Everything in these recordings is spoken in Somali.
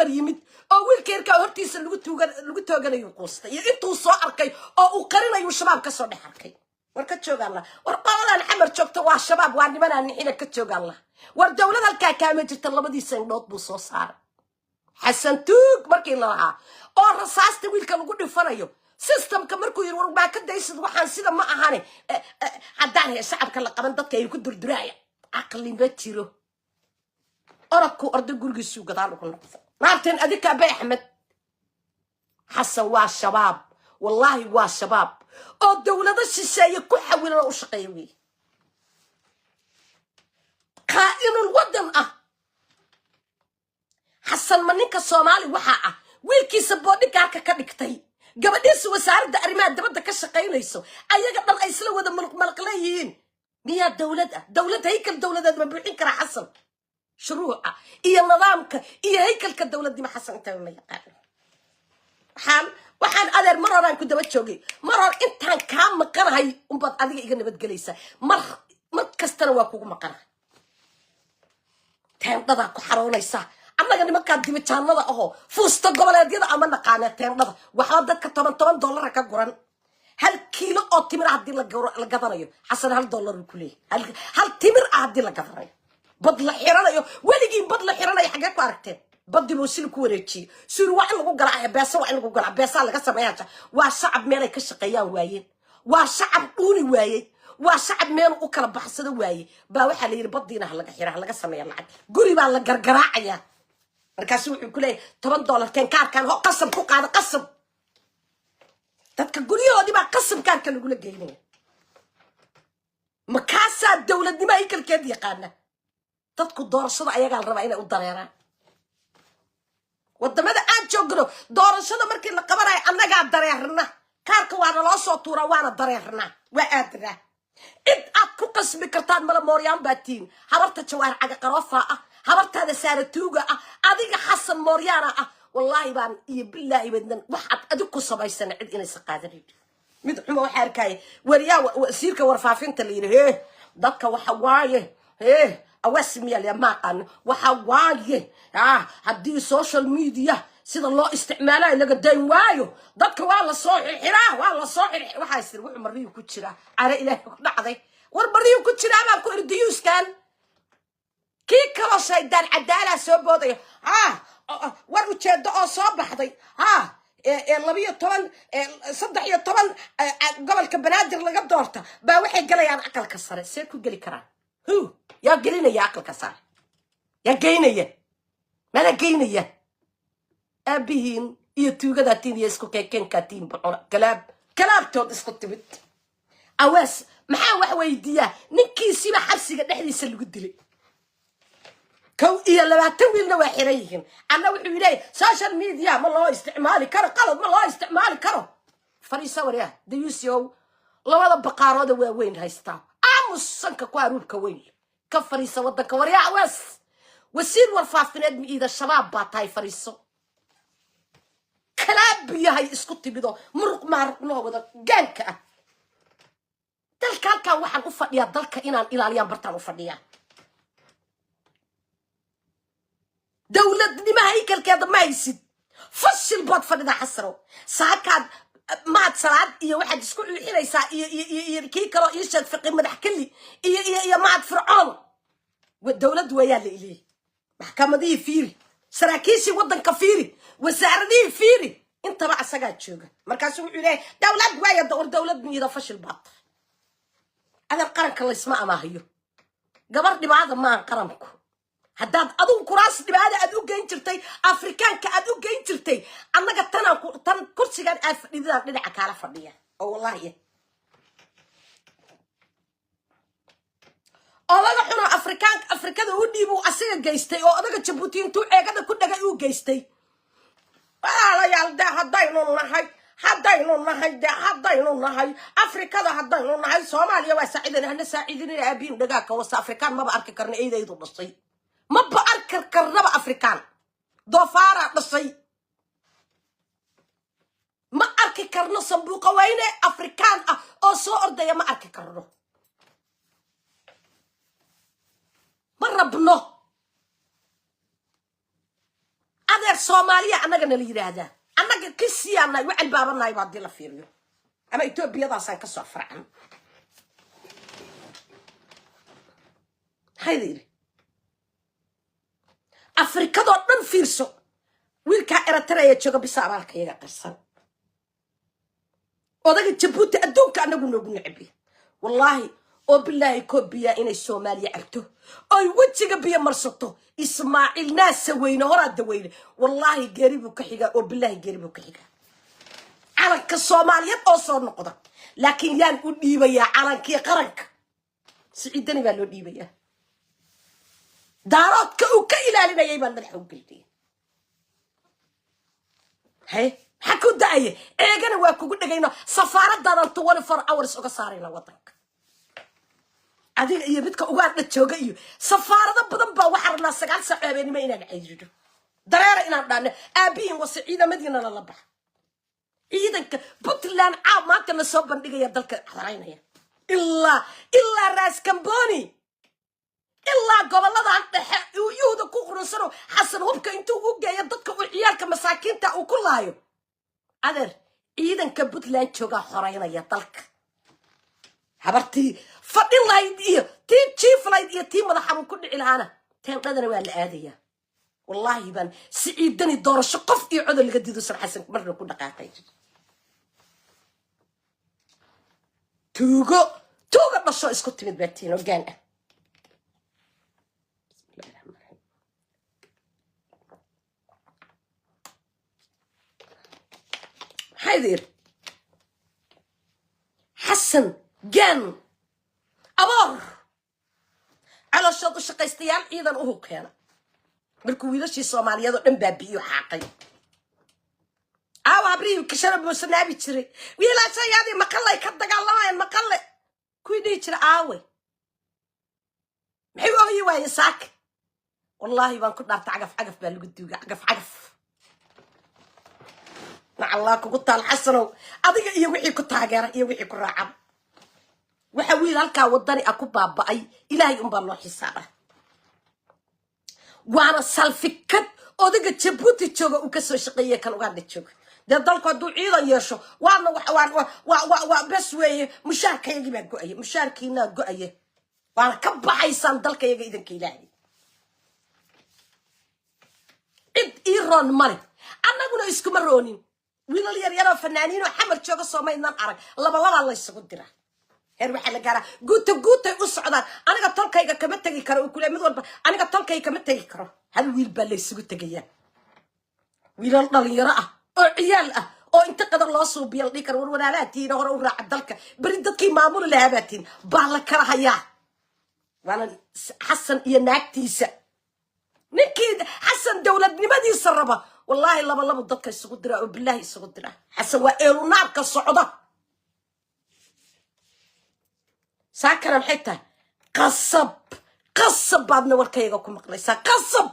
xamar yimid oo wiilkeerka hortiisa lagu tooganayo qoostay iyo intuu soo arkay oo uu qarinayo shabaab ka soo dhex arkay warka joogaanla war qoladan xamar joogto waa shabaab waa nimanaan nixina ka joogaanla war dawlad halkaa kaama jirta labadiisa indhood buu soo saaray xasan tuug markii la lahaa oo rasaasta wiilka lagu dhifanayo systemka markuu yiri war baa ka daysid waxaan sida ma ahane haddaan hee shacabka la qaban dadka ay ku durduraaya aqli ma jiro oradku orday gurigiisuu gadaal ugu noqday naarteen adika bay axmed xasan waa shabaab wallahi waa shabaab oo dawlada shisheeye ku xawilana u shaqeeyo weey qaa'inul wadan xasan maninka Soomaali waxa wiilkiisa boodhigaarka ka dhigtay gabadhiisa wasaaradda arrimaha dibadda ka shaqeynayso ayaga dhan ay isla wada malqleeyeen miya dawlad haykal dawladeed ma bixin kara xasan shuruuca iyo nidaamka iyo haykalka dawladnimo xasan inta ma yaqaan waxaan adeer mar horaan ku daba joogay mar hor intaan ka maqanahay umbad adiga iga nabad galaysa mar kastana waa kugu maqanahay teendada ku xaroonaysa annaga nimanka dibijaanada aho fuusta goboleedyada ama naqaana teendada waxa dadka $10 ka guran hal kiilo oo timir hadii la gadanayo xasan $1 ku leeyahay hal timir hadii la gadanayo bad la xiranayo waligii bad la xiranayo xagee ku aragteen baddi muusil ku wareejiyo suur waa in lagu galaa beesa waa in lagu galaa beesa laga sameeyaa waa shacab meel ay ka shaqeeyaan waayeen waa shacab dhuuni waayay waa shacab meel u kala baxsado waayay baa waxa la yiri baddiina laga xiraa laga sameeyaa lacag guri baa la gargaraacaya markaas wuxuu ku leeyahay $10 kan kaarkan ho qasab ku qaada qasab dadka guriyoodii baa qasab kaarka lagu la geeyay makaasa dawladnimo ay kalkeed yaqaana dadku doorashada ayaga la rabaa inay u dareeraan wadamada aan joogno doorashada markii la qabanayo annaga dareerna kaarka waana loo soo tuura waana dareerna waa aadra id aad ku qasbi kartaan mala mooryaan baatiin habarta jawaar caga qaroofa habartaada saaratuuga adiga xasan mooryaana wallahi baan iyo billahi badan waxaad adigu ku samaysan cid inay saqaadanid mid xumo waxa arkay wariyaa wasiirka warfaafinta la yiri dadka waxa waaye awasmiya la maqan waxa waaye hadii social media sida loo isticmaalayo laga dayn waayo dadka waa la soo xiraa waxa isir wuxuu mariyo ku jira ara ilaahay ku dhacday war mariyo ku jira baan ku irdiyuskan kii kala shaydaan cadaala soo booday war u jeedo oo soo baxday 13 gobolka banaadir laga doorta baa waxay galayaan aqalka sare see ku gali karaan يا قلنا يا عقل كسر يا قينا يا ما أنا قينا يا أبيهن يتوجد هاتين يسكو كين كاتين بعنا كلاب تود اسقط بيت أواس محا وحويدية نكي سيما حبسي قد نحن يسلو قدلي كو إيا لما تويلنا وحريهم أنا وحويلي سوشيال ميديا ما الله استعمالي كرو قلب ما الله استعمالي كرو فريسا وريا ديوسيو لما هذا بقارو دا وين هايستا sanka ku aruubka weyn ka fariiso wadanka wariyaa wasiir warfaafineed miida shabaab baa tahay fariiso kalaab yahay isku tibido muruq maarnoo wada gaanka dalka halkan waxaan u fadhiyaa dalka inaan ilaaliyaan bartaan u fadhiyaa dawladnimo haykalkeeda ma haysid fashil baad fadhida xasro saakaad maad salaad iyo waxaad isku xiraysaa iyo kii kale oo ishaad fiqi madax kali iyo maad fircoon dawlad weeyaan la ilay maxkamadii fiiri saraakiishii wadanka fiiri wasaaradii fiiri intaba asaga jooga markaas wuxuu leeyahay dawlad weeyo dawlad miida fashil baad adal qaranka la isma amaahiyo gabar dhibaada ma qaranku haddaad aduu kuraas dhibaada aad u geyn jirtay afrikaanka aad u geyn jirtay annaga tan kursigan aad fadhidaan dhinaca kala fadhiya oo wallahi oo laga xuno afrikada u dhiibo asaga geystay oo adaga Djibouti intuu eegada ku dhagay u geystay walaalayaal haddaynu nahay afrikada haddaynu nahay Soomaaliya waa saaciidana saaciidina aabiin dhagaa ka wasa afrikaan maba arki karna eedaydu dhashay ما بأركر كرنبا أفريكان ضفارة نصي ما أركي كرنا صندوق وينه أفريكان أو صور ده ما أركي كرنا مرة بنو أنا Soomaaliya annaga nala yiraahdaa annaga kisiyaanay wacil baabanay baad la fiiriyo ama Etoobiyadaasaan ka soo farcan haydir Afrikado dhan fiirso wiilka Eritrea jooga bisabaalka iyaga qarsan odaga Djibouti adduunka anagu noogu nacibi wallahi oo billahi koobiya inay Soomaaliya arto ay wajiga biyo marsato Ismaaciil naasa weyne horada weyne wallahi geeribu ka xiga oo billahi geeribu ka xiga calanka Soomaaliyeed oo soo noqda laakiin yaan u dhiibaya calankii qaranka Siciidani baa loo dhiibaya daaradka uu ka ilaalinayay baan madax u geliyay hay haku daaye eegana waa kugu dhagayno safaaradadan 24 hours uga saarayna wadanka adiga iyo midka uga jooga iyo safaarada badan baa waxa rabnaa 9 saac habeenimo inaan cayrido dareere inaan dhaano aabiin wasi ciidamadiina la bax ciidanka Puntland maanta la soo bandhigaya dalka xaraynaya illa raas Kamboni illa gobolada dhexe yuuda ku qurunsano xasan hubka intuu u geeyo dadka u ciyaalka masaakiinta uu ku laayo adeer ciidanka Puntland jooga xoreynaya dalka habartii fadhin lahayd iyo tii chief lahayd iyo tii madaxa ku dhici lahaana teendadana waa la aadaya wallahi ban Siciidani doorasho qof iyo codol laga diido Sar Xasan marna ku dhaqaaqay tuuga dhasho isku timid baatiin ogaan ah haydir حسن جن أبار على الشاطئ شقيستيال إذا هو كان بالكويلة شيء صومالية ذو نبابي وحاقي أبريو كشرب مسنابي تري ويلا شيء هذه مقلة يكدق الله مقلة كويدي تري محيو هي يساك والله بان كنا تعقف بالقدو عقف مع الله كنت الحسن أديك يوحي كنت هاجر يوحي كراعم وحويل هالكا وداني أكو بابا أي إلهي الله حسابه وانا سالفكت أديك تبوتي تشوغ وكسر شقية كانوا قاعد تشوغ ده ضلك دو عيدا يشو وانا بس وي مشاركة يجي ما جوعية مشاركينا جوعية وانا كبا حيسان ضلك يجي إذا كيلاهي إيران مالي أنا قلنا إسكو مرونين ويلا يا فنانين وحمر شوق الصومالي نان عرق الله يسقط درا هر وحنا جرا قوت أصعدان أنا قتل كي كمت تجي كرو وكل مدور أنا قتل كي كمت تجي كرو هل ويل بالله يسقط تجيه ويلا يرى عيال أو أنت قدر الله صوب يلقي كرو ولا لا تينا ورا عدلك بردت كي معمول لهباتين بالك رهيا وأنا حسن يناكتيس نكيد حسن دولة نمدي يسربها والله الله ضدك يسقط وبالله يسقط حسن وإيرو نار كالصعودة ساكن الحتة قصب بعدنا وركيغاكم مقليسا قصب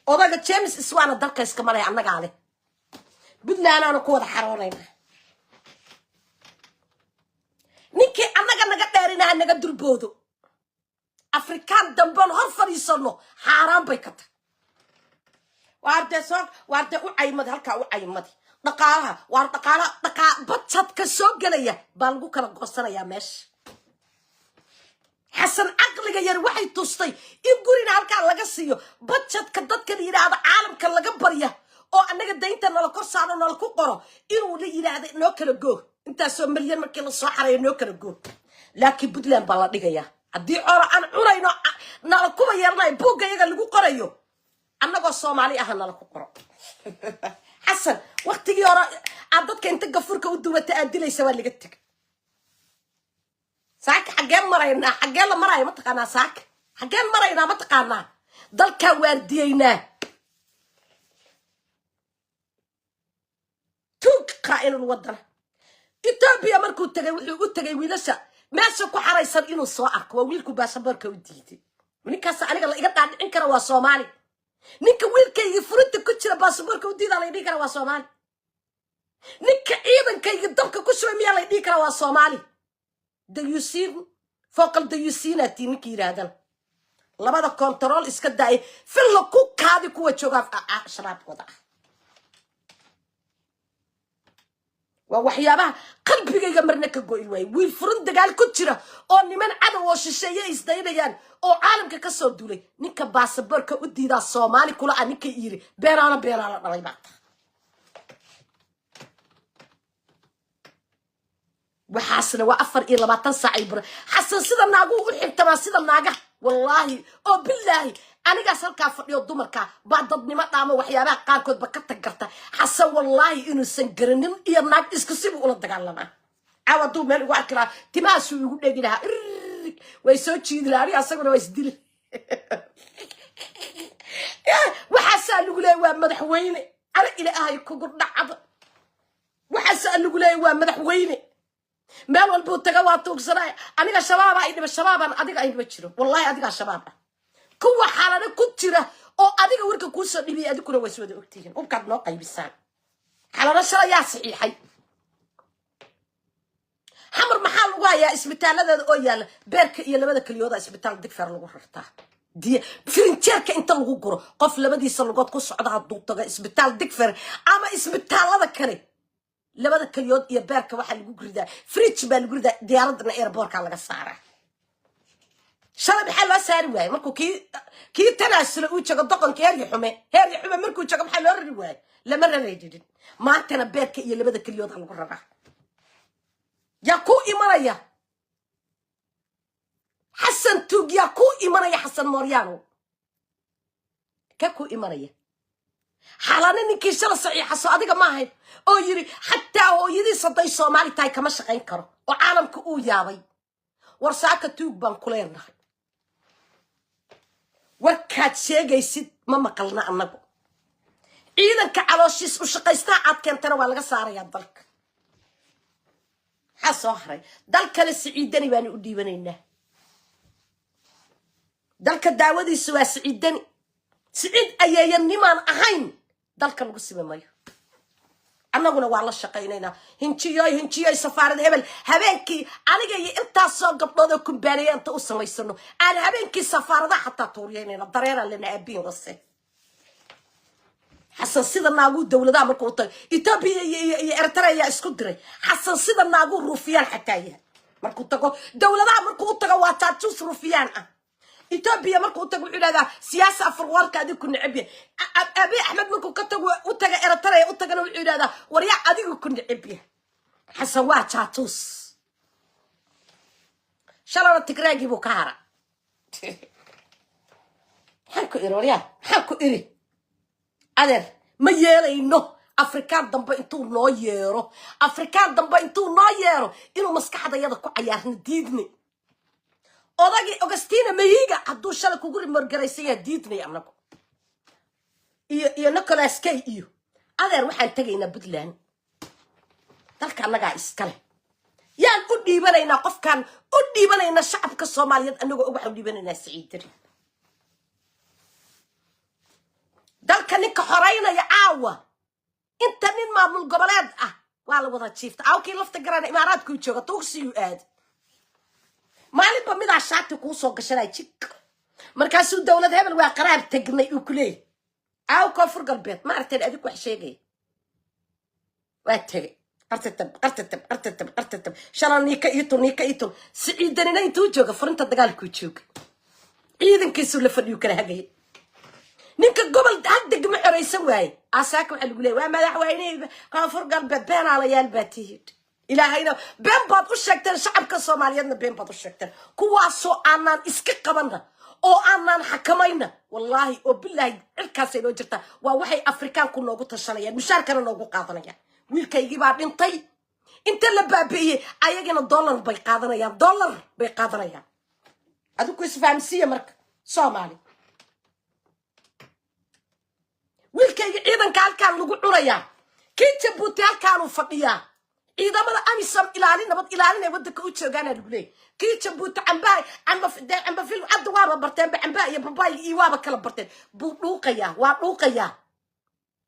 وضاقة جيمس إسوانا دالك يسكمالي عنك عليه بدنا أنا نكوض حرورينا نيكي عنك دارينا عنك دربودو أفريكان دنبان هرفر يصنو حرام بيكتا وارده سوق وارده وعيمد هلكا وعيمد دقالها دقالها بطشت كسوق جلية بالغو كلا قصنا يا مش حسن عقلك يا روحي توستي يقولين هلكا لقصيو بطشت كدت كدير هذا عالم كلا جبريه أو أنك دينت أنا لقص على أنا لققرة إنه لي هذا نوكل جو أنت سو مليون مكان الصحراء نوكل جو لكن بدلان بالله يا أدي أنا عرينا نلقوا يرنا بوجا يجا لقو قريو أنا قص صومالي أهنا لقو قرا حسن وقت يورا عدتك أنت جفورك ودوا تأدي لي سوالي قتك ساك حجام مرينا حجام مرينا ما تقنا ساك حجام مرينا ما تقنا ضل كواردينا توك قائل الوطن إتابيا مركو تجي ويلسا ماشي ku xaraysan inuu soo arko wiilku baasaboorka u diiday ninkaas aniga la iga dhaadhicin kara waa Soomaali ninka wiilkayga furinta ku jira baasaboorka u diiday la idin kara waa Soomaali ninka ciidankayga dabka ku soo miyaa la idin kara waa Soomaali da yusiin fooqal da yusiinati ninka yiraahdaan labada control iska daay filla ku kaadi kuwa jooga shabaab wada waa waxyaabaha qalbigayga marna ka go'in way wiil furan dagaal ku jira oo niman cadow oo shisheeye isdaynayaan oo caalamka ka soo duulay ninka baasaboorka u diidaa Soomaali kula ninka yiri beeraana dhalay baata waxaasna waa 24 saac ibra xasan sida naagu u xigtama sida naaga wallahi oo billahi aniga salka fadhiyo dumarka baadadnimo dhaama waxyaabaha qaarkood ba ka tagarta xasan wallahi inuu san garanin iyo naag isku sibu ula dagaalama awadu meel ugu arkira timaasu ugu dhegi laha way soo jiidlaari asaguna way isdil waxaasa lagu leeyahay waa madaxweyne ala ilaahay kugu dhacdo waxaasa lagu leeyahay waa madaxweyne meel walba taga waa tuugsanay aniga shabaab ay dhib shabaaban adiga ay dhib jiro wallahi adiga shabaab kuwa xalana ku jira oo adiga warka ku soo dhibay adikuna way soo ogtihiin ubkaad noo qaybisaan xalana shalay yaa saxiixay xamar maxaa lagu hayaa isbitaaladada oo yaala beerka iyo labada kaliyooda isbitaal digfar lagu rartaa diya firinjeerka inta lagu guro qof labadiisa lugood ku socda haduu taga isbitaal digfar ama isbitaalada kale labada kaliyood iyo beerka waxa lagu guridaa fridge baa lagu guridaa diyaaradna airportka laga saaraa shalay maxaa loo saari waayay markuu kii tanaasula uu jago doqonka heer xume markuu jago maxaa loo rari waayay lama rareydin maantana beerka iyo labada kaliyood lagu raraa yaa ku imanaya xasan tuug yaa ku imanaya xasan mooryaano ka ku imanaya xalana ninkii shala saxiixaso adiga ma ahayn oo yiri xataa hooyadii saday Soomaali tahay kama shaqayn karo oo caalamka uu yaabay warsaaka tuug baan ku leenahay warkaad sheegaysid ma maqalna annagu ciidanka calooshiis u shaqaystaa aad keentana waa laga saarayaa dalka xasoo haray dalkana siciidani baan u dhiibanaynaa dalka daawadiisu waa siciidani siciid ayeeyan nimaan ahayn dalka lagu simayo annaguna waa la shaqaynaynaa hinjiyoy safaarada hebel habeenkii aniga iyo intaas soo gabdhood oo kumbaanaya inta u samaysano aan habeenkii safaarada xataa tuuriyeynayna dareeraan lena aabiin wase xasan sida naagu dawladaha markuu tagay Itoobiya iyo Eritrea isku diray xasan sida naagu ruufiyaan xataa yahay markuu tago dawladaha markuu tago waa taajus ruufiyaan ah Itoobiya markuu tago wuxuu leeyahay siyaasa afurwarka adigu ku nicib abi Ahmed markuu ka tago u taga Eritrea u tagana wuxuu leeyahay warya adigu ku nicib xasan waa taajus shalala tigraagi buu ka hara hanku iri warya hanku iri adeer ma yeelayno afrikaan dambe intuu noo yeero inuu maskaxdayada ku cayaarno diidni odagi Augustina Mahiga hadduu shalay kugu margaraysan yahay diidnay annagu iyo Nicholas Kay iyo adeer waxaan tagaynaa Puntland dalka annaga iskale yaan u dhiibanaynaa qofkan u dhiibanaynaa shacabka Soomaaliyeed anagoo waxaan u dhiibanaynaa Siciidari dalka ninka xoreynaya caawa inta nin maamul goboleed ah waa la wada jiifta awkii lafta garan imaaraadku jooga tuugsiyu aad maalinba midaa shaati kuu soo gashanay jik markaasuu dawlad hebel waa qaraar tagnay uu kuleey aaw koonfur galbeed ma aragteen adig wax sheegay waa tagay qartatab shalan niika iitun siciidanina intuu jooga furinta dagaalkuu jooga ciidankiisu la fadhiyu kala hagay ninka gobol hadda ma xoreysan waay asaaka waxa lagu leeyahay waa madaxweyne koonfur galbeed beenaalayaal baatihid ilaahayna been baad u sheegteen shacabka Soomaaliyeedna been baad u sheegteen kuwaasoo aanan iska qabanna oo aanan xakamayna wallahi oo billahi cirkaas ay noo jirta waa waxay afrikaanku noogu tashanayaan mushaarkana noogu qaadanayaan wiilkaygii baa dhintay inta la baabi'iyay ayagina dollar bay qaadanayaan adigu isfahamsiya marka Soomaali wiilkayga ciidanka halkaan lagu cunaya kii Jabuuti halkaan uu fadhiyaa ciidamada amisom nabad ilaalinay wadanka u joogaan lagu leeyahay kii Jabuuti amba fil cad waaba barteen amba iyo babaay iyo waaba kala barteen buu dhuuqaya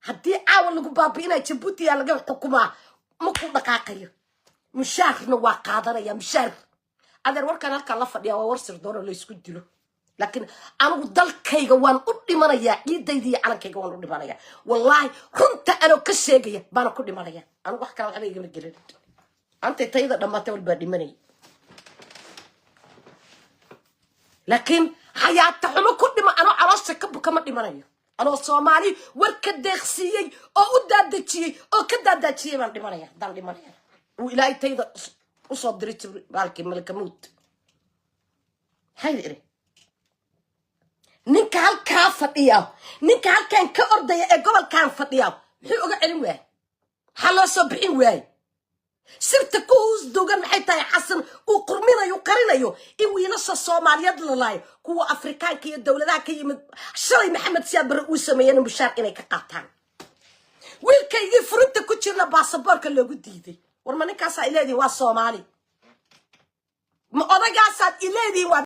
haddii caawa lagu baabi'inay Jabuuti yaa laga xukumaa ma ku dhaqaaqayo mushaarna waa qaadanaya mushaar adeer warkan halkaan la fadhiyaa waa war sir dooro la isku dilo لكن أنا ضل كيجا وان أودي مريا يدي على كيجا وان أودي مريا والله كنت أنا كشيجي بنا كودي مريا أنا بحكي على يجي من الجلد أنت تيجي لما تقول بدي مني لكن حياتي حلو كودي ما أنا عرست كم دي مريا أنا الصومالي وركد دخسيي أو أدادتشي أو كدادتشي ما دي مريا دان دي مريا وإلهي تيجي وصدرت بالك ملك موت هاي إيه ninka halkaa fadhiya ninka halkan ka ordaya ee gobolkan fadhiya muxuu uga celin waay waxa loo soo bixin waay sirta ku hoos dugan maxay tahay xasan uu qurminayo qarinayo in wiilasha Soomaaliyeed la laayo kuwa Afrikaanka iyo dawladaha ka yimid shalay Maxamed Siyaad Barre uu sameeyay mushaar inay ka qaataan wiilkaygii furinta ku jirna baasaboorka loogu diiday war ma ninkaas ay leedahay waa Soomaali ma odagaasaad ileedii waa